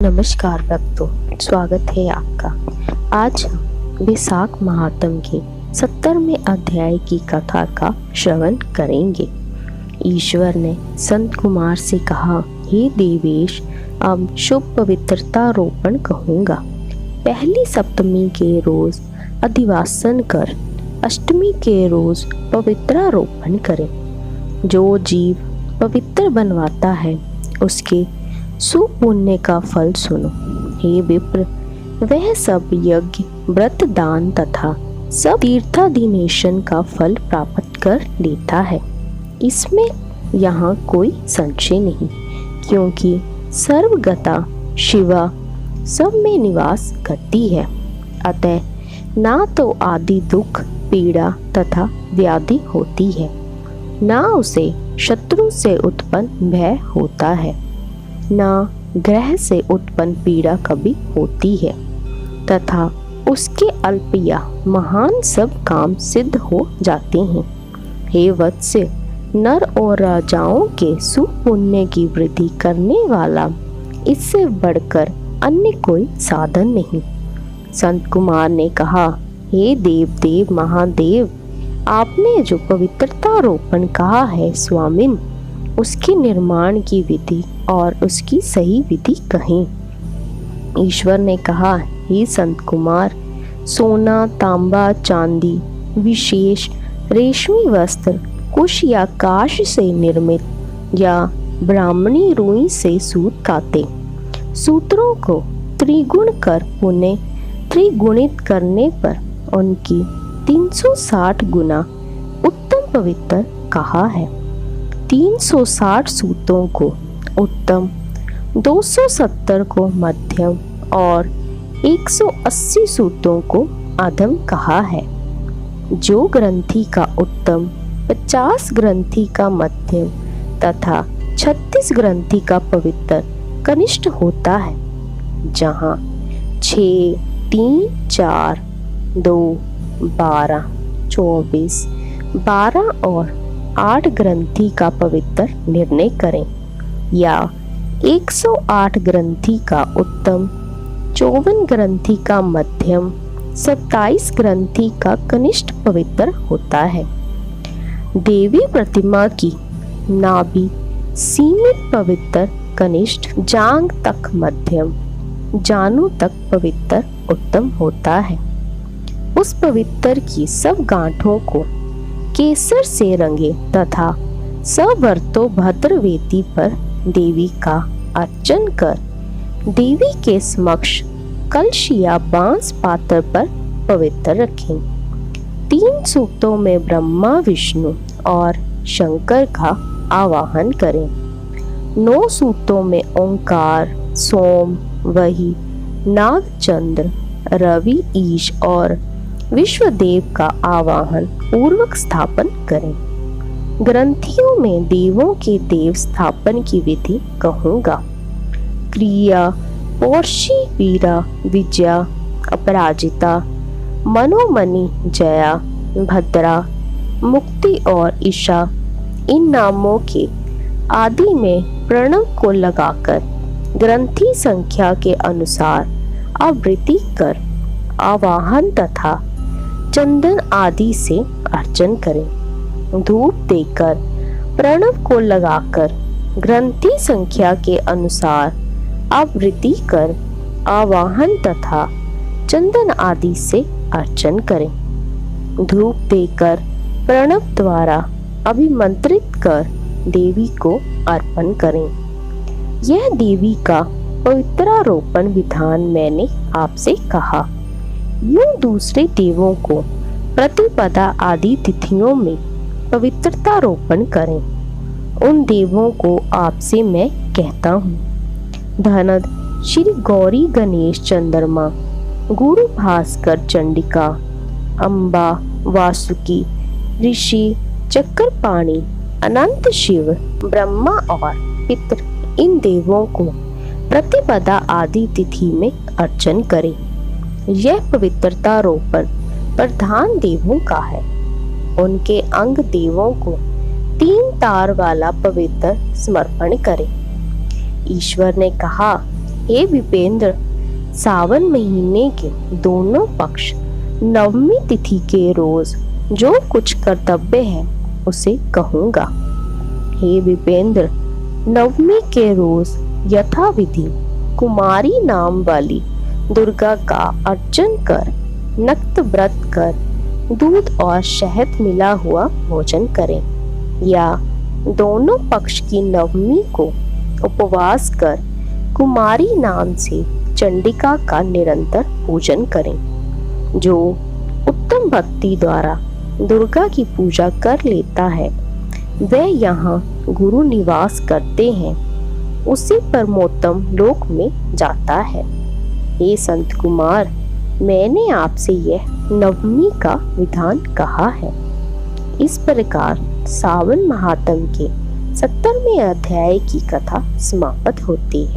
नमस्कार भक्तों, स्वागत है आपका। आज हम वैशाख महात्म के 70वें अध्याय की कथा का श्रवण करेंगे। ईश्वर ने संत कुमार से कहा, हे देवेश, अब शुभ पवित्रता रोपण कहूँगा। पहली सप्तमी के रोज अधिवासन कर, अष्टमी के रोज पवित्रारोपण करें। जो जीव पवित्र बनवाता है उसके सुपुण्य का फल सुनो। हे विप्र, वह सब यज्ञ, व्रत, दान तथा सब तीर्थादिनेशन का फल प्राप्त कर लेता है। इसमें यहाँ कोई संशय नहीं, क्योंकि सर्वगता शिवा सब में निवास करती है। अतः ना तो आदि दुख, पीड़ा तथा व्याधि होती है, ना उसे शत्रु से उत्पन्न भय होता है, ना ग्रह से उत्पन्न पीड़ा कभी होती है, तथा उसके अल्प या महान सब काम सिद्ध हो जाते हैं। हे वत्स, नर और राजाओं के सुपुण्य की वृद्धि करने वाला इससे बढ़कर अन्य कोई साधन नहीं। संत कुमार ने कहा, हे देव महादेव, आपने जो पवित्रता रोपण कहा है स्वामिन, उसके निर्माण की विधि और उसकी सही विधि कहें। ईश्वर ने कहा, हे संत कुमार, सोना, तांबा, चांदी, विशेष रेशमी वस्त्र, कुश या काश से निर्मित या ब्राह्मणी रुई से सूत काते सूत्रों को त्रिगुण कर पुनः त्रिगुणित करने पर उनकी 360 गुना उत्तम पवित्र कहा है। 360 सूतों को उत्तम, 270 को मध्यम और 180 सूतों को अधम कहा है। जो ग्रंथि का उत्तम, 50 ग्रंथि का मध्यम तथा 36 ग्रंथि का पवित्र कनिष्ठ होता है। जहाँ 6, 3, 4, 2, 12, 24, 12 और 8 ग्रंथि का पवित्र निर्णय करें, या 108 ग्रंथि का उत्तम, 54 ग्रंथि का मध्यम, 27 ग्रंथि का कनिष्ठ पवित्र होता है। देवी प्रतिमा की नाभि सीमित पवित्र कनिष्ठ, जांग तक मध्यम, जानू तक पवित्र उत्तम होता है। उस पवित्र की सब गांठों को केसर से रंगे तथा सवर्तो भद्रवेदी पर देवी का अर्चन कर देवी के समक्ष कलश या बांस पात्र पर पवित्र रखें। 3 सूक्तों में ब्रह्मा, विष्णु और शंकर का आवाहन करें। 9 सूक्तों में ओंकार, सोम, वही, नागचंद्र, रवि, ईश और विश्वदेव का आवाहन पूर्वक स्थापन करें। ग्रंथियों में देवों के देव स्थापन की विधि कहूँगा। क्रिया पौर्षी, वीरा, विजया, अपराजिता, मनोमणि, जया, भद्रा, मुक्ति और ईशा, इन नामों के आदि में प्रणव को लगाकर ग्रंथि संख्या के अनुसार आवृत्ति कर आवाहन तथा चंदन आदि से अर्चन करें। धूप देकर प्रणव को लगाकर ग्रंथि संख्या के अनुसार आवृत्ति कर आवाहन तथा चंदन आदि से अर्चन करें। धूप देकर प्रणव द्वारा अभिमंत्रित कर देवी को अर्पण करें। यह देवी का पवित्रारोपण विधान मैंने आपसे कहा। यूं दूसरे देवों को प्रतिपदा आदि तिथियों में पवित्रता रोपण करें। उन देवों को आपसे मैं कहता हूँ। धनद श्री गौरी गणेश चंद्रमा, गुरु भास्कर चंडिका, अम्बा, वासुकी, ऋषि, चक्रपाणि, अनंत शिव, ब्रह्मा और पितृ, इन देवों को प्रतिपदा आदि तिथि में अर्चन करें। यह पवित्रता रोपण प्रधान देवों का है। उनके अंग देवों को 3 तार वाला पवित्र समर्पण करें। ईश्वर ने कहा, हे विपेंद्र, सावन महीने के दोनों पक्ष नवमी तिथि के रोज जो कुछ कर्तव्य है उसे कहूँगा। हे विपेंद्र, नवमी के रोज यथाविधि कुमारी नाम वाली दुर्गा का अर्चन कर, नक्त व्रत कर, दूध और शहद मिला हुआ भोजन करें, या दोनों पक्ष की नवमी को उपवास कर कुमारी नाम से चंडिका का निरंतर पूजन करें। जो उत्तम भक्ति द्वारा दुर्गा की पूजा कर लेता है वह यहाँ गुरु निवास करते हैं, उसी परमोत्तम लोक में जाता है। हे संत कुमार, मैंने आपसे यह नवमी का विधान कहा है। इस प्रकार सावन महात्म के 70वें अध्याय की कथा समाप्त होती है।